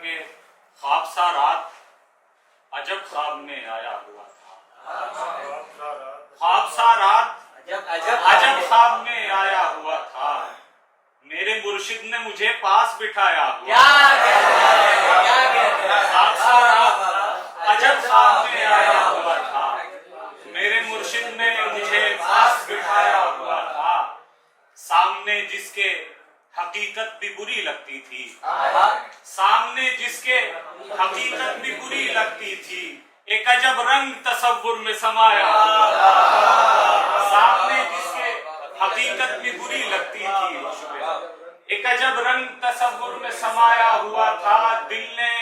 کہ خواب سا رات عجب خواب میں آیا ہوا تھا، خواب سا رات عجب خواب میں آیا ہوا تھا، میرے مرشد نے مجھے پاس بٹھایا ہوا، خواب سا رات عجب خواب میں آیا ہوا تھا، میرے مرشد نے مجھے پاس بٹھایا ہوا تھا، سامنے جس کے حقیقت بھی بری لگتی تھی، سامنے جس کے حقیقت بھی بری لگتی تھی، ایک عجب رنگ تصور میں سمایا، سامنے جس کے حقیقت بھی بری لگتی تھی، ایک عجب رنگ تصور میں سمایا ہوا تھا، دل نے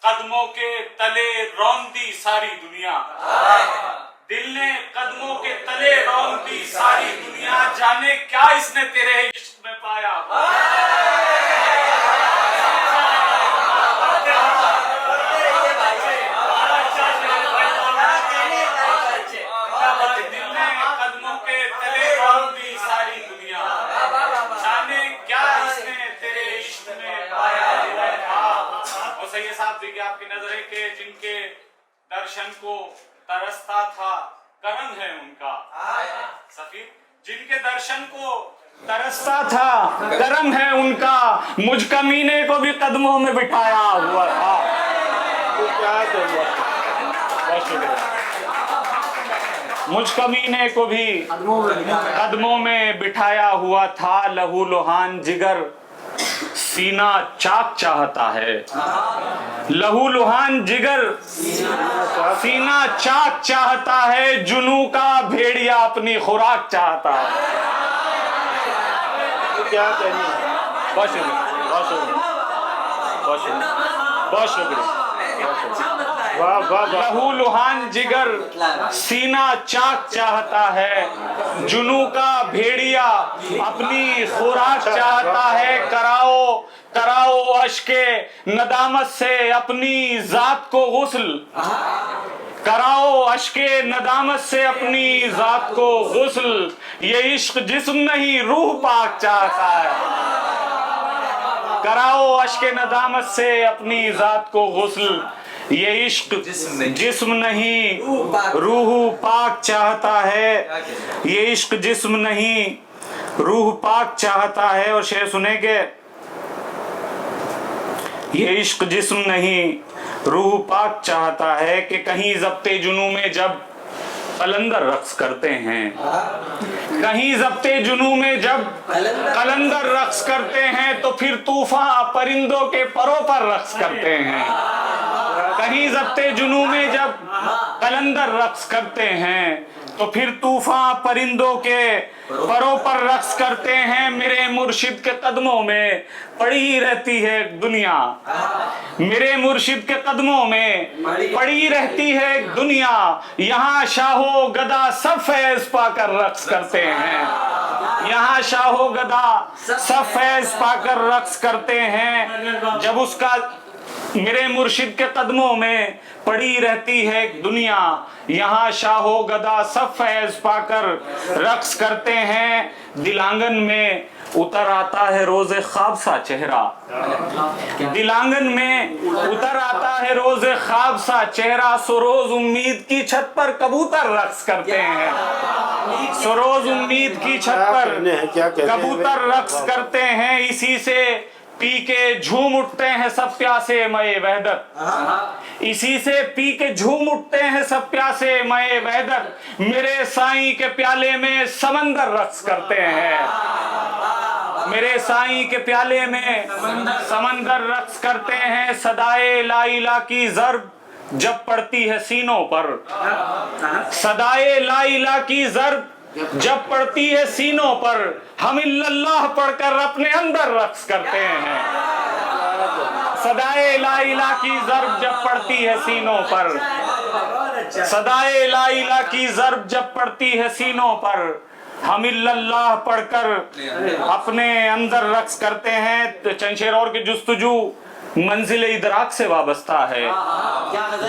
قدموں کے تلے رون دی ساری دنیا، دل نے قدموں کے تلے رون دی ساری دنیا، جانے کیا اس نے تیرے عشق میں پایا، دل نے قدموں کے تلے رون دی ساری دنیا، جانے کیا اس نے تیرے عشق میں پایا تھا۔ اور سید صاحب دیکھیے آپ کی نظر ہے کہ جن کے درشن کو ترستا تھا کرم ہے ان کا، سفیر جن کے درشن کو ترستا تھا کرم ہے ان کا، مجھ کمینے کو بھی قدموں میں بٹھایا ہوا تھا، بہت شکریہ، مجھ کمینے کو بھی قدموں میں بٹھایا ہوا تھا، لہو لوہان جگر سینہ چاک چاہتا ہے، لہو لوہان جگر سینہ چاک چاہتا ہے، جنوں کا بھیڑیا اپنی خوراک چاہتا ہے۔ کیا کہنی ہے، بہت شکریہ، بہت شکریہ، بہت شکریہ، بہت شکریہ، لہو لوہان جگر سینہ چاک چاہتا ہے، جنوں کا بھیڑیا اپنی خوراک چاہتا ہے، کراؤ اشک ندامت سے اپنی ذات کو غسل، کراؤ اشک ندامت سے اپنی ذات کو غسل، یہ عشق جسم نہیں روح پاک چاہتا ہے، کراؤ اشک ندامت سے اپنی ذات کو غسل، یہ عشق جسم نہیں روح پاک چاہتا ہے، یہ عشق جسم نہیں روح پاک چاہتا ہے۔ اور شعر سنے کہ یہ عشق جسم نہیں روح پاک چاہتا ہے، کہ کہیں ضبط جنوں میں جب قلندر رقص کرتے ہیں، کہیں ضبط جنوں میں جب قلندر رقص کرتے ہیں، تو پھر طوفاں پرندوں کے پروں پر رقص کرتے ہیں، کہیں ضبط جنوں میں جب قلندر رقص کرتے ہیں، تو پھر طوفاں پرندوں کے پروں پر رقص کرتے ہیں، میرے مرشد کے قدموں میں پڑی رہتی ہے دنیا، میرے مرشد کے قدموں میں پڑی رہتی ہے دنیا، یہاں شاہ و گدا سب فیض پا کر رقص کرتے ہیں، یہاں شاہ و گدا سب فیض پا کر رقص کرتے ہیں، جب اس کا میرے مرشد کے قدموں میں پڑی رہتی ہے دنیا، یہاں شاہ و گدا سب فیض پا کر رقص کرتے ہیں، دل آنگن میں اتر آتا ہے روز خواب سا چہرہ، دل آنگن میں اتر آتا ہے روز خواب سا چہرہ، سروز امید کی چھت پر کبوتر رقص کرتے ہیں، سروز امید کی چھت پر کبوتر رقص کرتے ہیں، اسی سے پی کے جھوم اٹھتے ہیں سب پیاسے مئے وحدت، اسی سے پی کے جھوم اٹھتے ہیں سب پیاسے مئے وحدت، میرے سائیں کے پیالے میں سمندر رقص کرتے ہیں، میرے سائیں کے پیالے میں سمندر رقص کرتے ہیں، صدائے لا الہ کی ضرب جب پڑتی ہے سینوں پر، صدائے لا الہ کی ضرب جب پڑتی ہے سینوں پر، ہم اللہ پڑھ کر اپنے اندر رقص کرتے ہیں، صدائے لا الہ کی ضرب جب پڑتی ہے سینوں پر، صدائے لا الہ کی ضرب جب پڑتی ہے سینوں پر، ہم اللہ پڑھ کر اپنے اندر رقص کرتے ہیں۔ چند شعر اور کی جستجو منزل ادراک سے وابستہ ہے،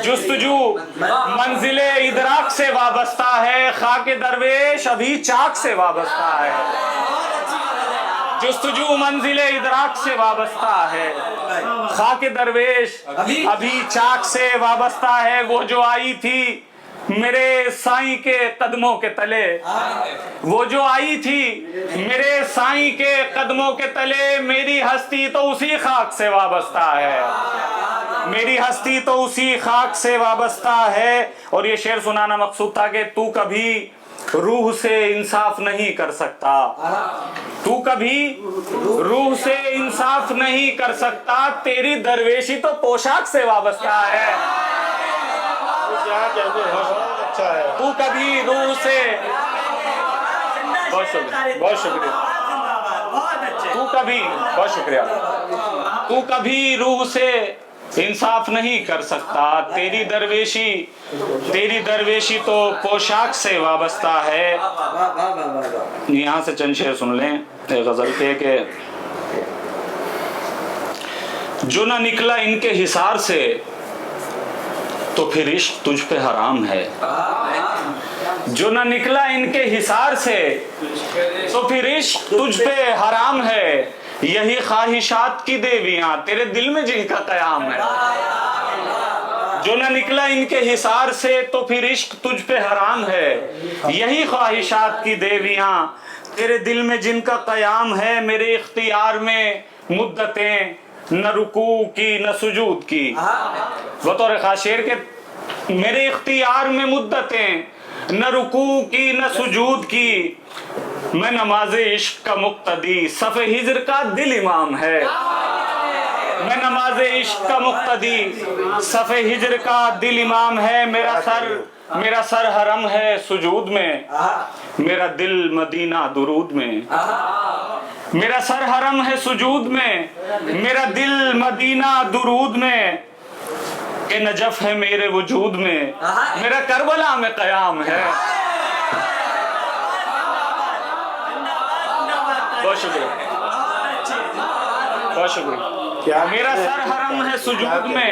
جستجو منزل ادراک سے وابستہ ہے، خاک درویش ابھی چاک سے وابستہ ہے، جستجو منزل ادراک سے وابستہ ہے، خاک درویش ابھی چاک سے وابستہ ہے، وہ جو آئی تھی میرے سائیں کے قدموں کے تلے، وہ جو آئی تھی میرے سائیں کے قدموں کے تلے، میری ہستی تو اسی خاک سے وابستہ ہے، میری ہستی تو اسی خاک سے وابستہ ہے۔ اور یہ شعر سنانا مقصود تھا کہ تو کبھی روح سے انصاف نہیں کر سکتا، تو کبھی روح سے انصاف نہیں کر سکتا، تیری درویشی تو پوشاک سے وابستہ ہے، تو کبھی روح سے، بہت شکریہ بہت شکریہ، تو کبھی، بہت شکریہ، تو کبھی روح سے انصاف نہیں کر سکتا، تیری درویشی تو پوشاک سے وابستہ ہے۔ یہاں سے چند شعر سن لیں ایک غزل کے کہ جو نہ نکلا ان کے حصار سے تو پھر عشق تجھ پہ حرام ہے، جو نہ نکلا ان کے حصار سے تو پھر عشق تجھ پہ حرام ہے، یہی خواہشات کی دیویاں تیرے دل میں جن کا قیام ہے، جو نہ نکلا ان کے حصار سے تو پھر عشق تجھ پہ حرام ہے، یہی خواہشات کی دیویاں تیرے دل میں جن کا قیام ہے، میرے اختیار میں مدتیں نہ رکوع کی نہ سجود کی، بطور خاص شعر کے میرے اختیار میں مدتیں نہ رکوع کی نہ سجود کی، میں نماز عشق کا مقتدی صف ہجر کا دل امام ہے، میں نماز عشق کا مقتدی صف ہجر کا دل امام ہے، میرا سر حرم ہے سجود میں، میرا دل مدینہ درود میں، میرا سر حرم ہے سجود میں، میرا دل مدینہ درود میں، کہ نجف ہے میرے وجود میں، میرا کربلا میں قیام ہے۔ بہت شکریہ بہت شکریہ۔ میرا سر حرم ہے سجود میں،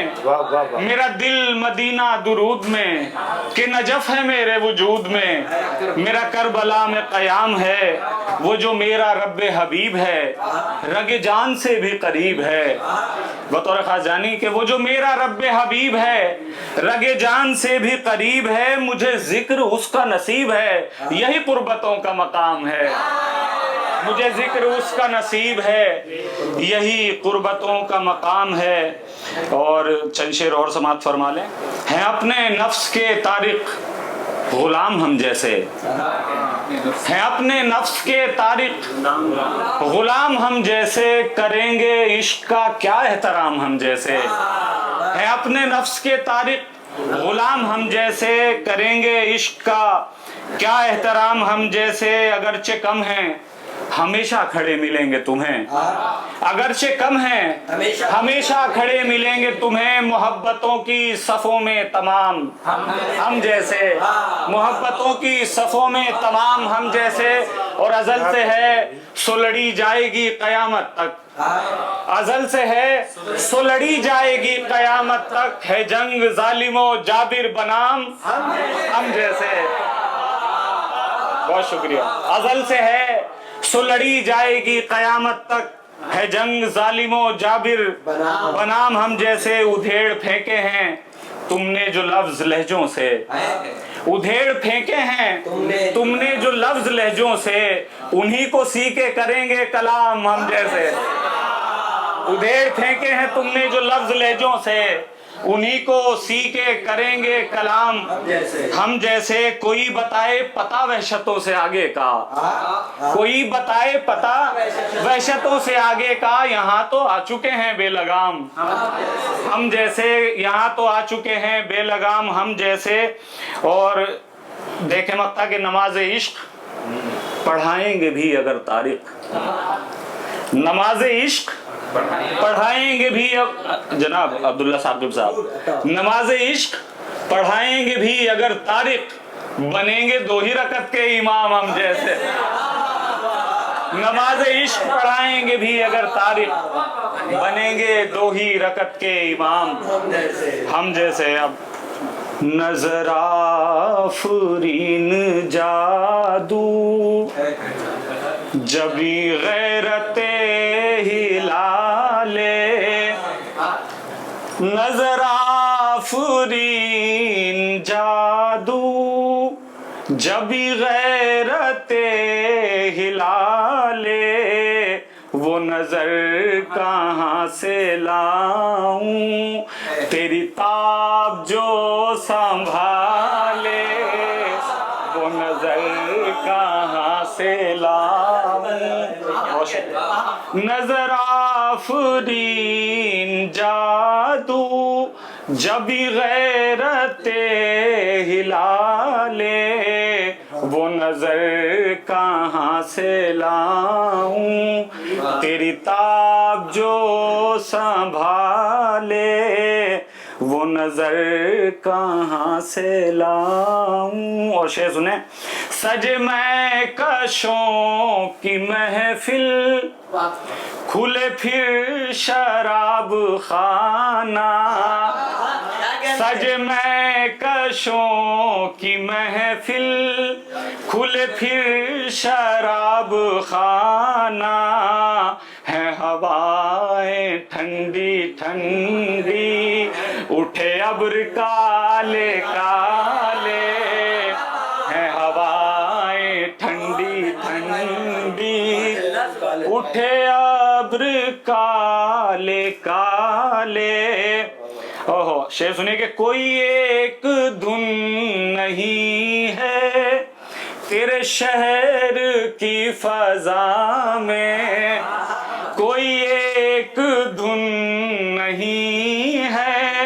میرا دل مدینہ درود میں، کہ نجف ہے میرے وجود میں، میرا کربلا میں قیام ہے، وہ جو میرا رب حبیب ہے رگ جان سے بھی قریب ہے، بطور خاص جانی کہ وہ جو میرا رب حبیب ہے رگ جان سے بھی قریب ہے، مجھے ذکر اس کا نصیب ہے، یہی قربتوں کا مقام ہے، مجھے ذکر اس کا نصیب ہے، یہی قربتوں کا مقام ہے۔ اور چند شعر اور سماعت فرما لیں۔ ہیں اپنے نفس کے طارق غلام ہم جیسے، ہیں اپنے نفس کے طارق غلام ہم جیسے، کریں گے عشق کا کیا احترام ہم جیسے، ہیں اپنے نفس کے طارق غلام ہم جیسے، کریں گے عشق کا کیا احترام ہم جیسے، اگرچہ کم ہیں ہمیشہ کھڑے ملیں گے تمہیں، اگرچہ کم ہیں ہمیشہ کھڑے ملیں گے تمہیں، محبتوں کی صفوں میں تمام ہم جیسے، محبتوں کی صفوں میں تمام ہم جیسے، اور ازل سے ہے سو لڑی جائے گی قیامت تک، ازل سے ہے سو لڑی جائے گی قیامت تک، ہے جنگ ظالم و جابر بنام ہم جیسے۔ بہت شکریہ۔ ازل سے ہے سو لڑی جائے گی قیامت تک، ہے جنگ ظالم و جابر بنام ہم جیسے، ادھیڑ پھینکے ہیں تم نے جو لفظ لہجوں سے، ادھیڑ پھینکے ہیں تم نے جو لفظ لہجوں سے، انہی کو سیکھے کریں گے کلام ہم جیسے، ادھیڑ پھینکے ہیں تم نے جو لفظ لہجوں سے، انہی کو سیکھے کریں گے کلام ہم جیسے، کوئی بتائے پتہ وحشتوں سے آگے کا، کوئی بتائے پتہ وحشتوں سے آگے کا، یہاں تو آ چکے ہیں بے لگام ہم جیسے، یہاں تو آ چکے ہیں بے لگام ہم جیسے۔ اور دیکھیں مقطع کہ نماز عشق پڑھائیں گے بھی اگر طارق، نماز عشق پڑھائیں گے بھی، جناب عبداللہ ثاقب صاحب، نماز عشق پڑھائیں گے بھی اگر طارق، بنیں گے دو ہی رکعت کے امام ہم جیسے، نماز عشق پڑھائیں گے بھی اگر طارق، بنیں گے دو ہی رکعت کے امام ہم جیسے۔ اب نظر آفرین جادو جبی غیرت ہلال نظر آفرین جادو، جبی غیرت ہلال وہ نظر کہاں سے لاؤں، تیری تاب جو سنبھالے وہ نظر کہاں سے لاؤں، نظر آفرین جادو جبی غیرت ہلال وہ نظر کہاں سے لاؤں، تیری تاب جو سنبھالے وہ نظر کہاں سے لاؤں۔ اور شعر سنیں، سج میں کشوں کی محفل کھلے پھر شراب خانہ، سج میں کشوں کی محفل کھلے پھر شراب خانہ، ہے ہوائیں ٹھنڈی ٹھنڈی اٹھے ابر کالے کالے، ہے ہوائیں ٹھنڈی ٹھنڈی اٹھے ابر کالے کالے۔ اوہو شعر سنیے کہ کوئی ایک دھن نہیں ہے تیرے شہر کی فضا میں، کوئی ایک دھن نہیں ہے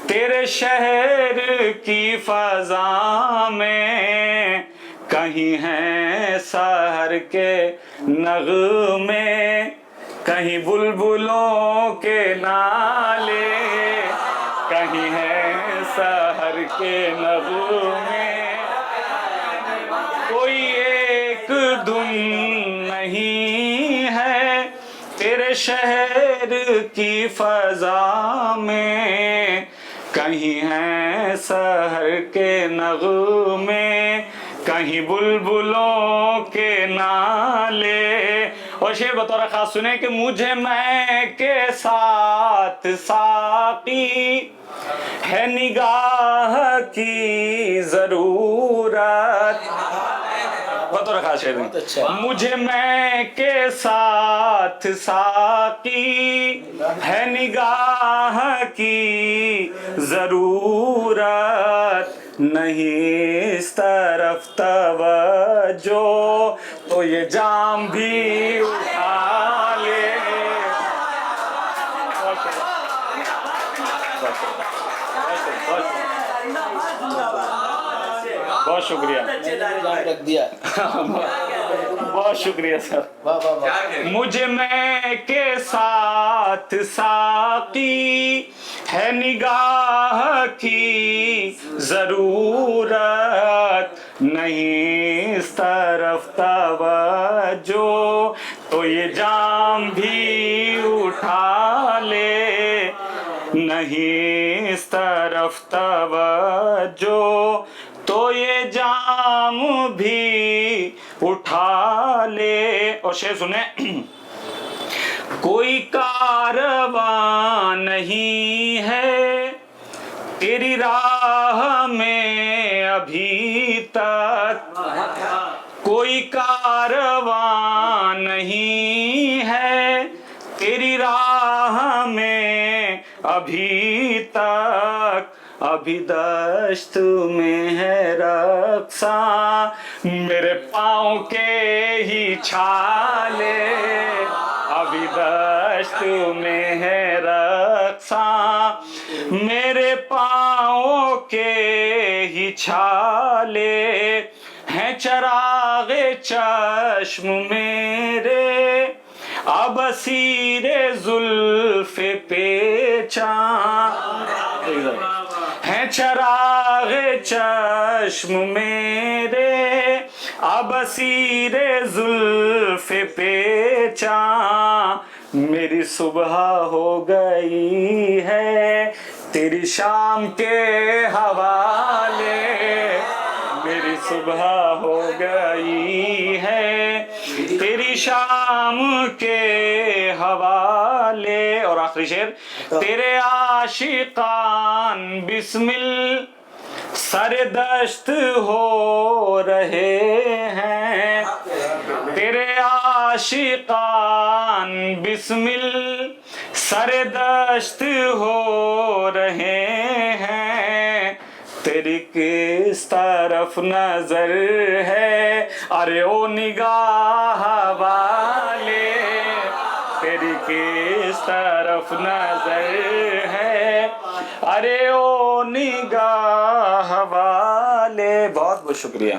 تیرے شہر کی فضا میں، کہیں ہیں سحر کے نغمے کہیں بلبلوں کے نالے، کہیں ہیں سحر کے نغمے کوئی ایک دھن نہیں ہے تیرے شہر کی فضا میں، کہیں ہیں سحر کے نغمے کہیں بلبلوں کے نالے۔ اور شعر بطور خاص سنیں کہ مجھے میں کے ساتھ ساقی ہے نگاہ کی ضرورت، بطور خاص شعر مجھے میں کے ساتھ ساقی ہے نگاہ کی ضرورت، نہیں اس طرف توجہ تو یہ جام بھی اٹھا لے۔ بہت شکریہ، بہت شکریہ سر۔ مجھے میں کے ساتھ ساقی ہے نگاہ کی ضرورت، نہیں اس طرف توجہ تو یہ جام بھی اٹھا لے، نہیں اس طرف توجہ تو یہ جام بھی اٹھا لے۔ اور شعر سنیں، کوئی کارواں نہیں ہے تیری راہ میں ابھی تک، کوئی کارواں نہیں ہے تیری راہ میں ابھی تک، ابھی دشت میں ہے رقصاں میرے پاؤں کے ہی چھالے، ابھی دشت میں ہے رقصاں میرے پاؤں کے ہی چھالے، ہیں چراغ چشم میرے اب اسیر زلف پیچاں، ہیں چراغ چشم میرے اب اسیر زلف پیچاں، میری صبح ہو گئی ہے تیری شام کے حوالے، میری صبح ہو گئی ہے تیری شام کے حوالے. اور آخری شعر. تیرے عاشقان بسمل سر دشت ہو رہے ہیں. تیرے عاشقان بسمل سر دشت ہو رہے ہیں. تیری کس طرف نظر ہے ارے او نگاہ والے. تیری کس طرف نظر ہے ارے او نگاہ والے. بہت بہت شکریہ.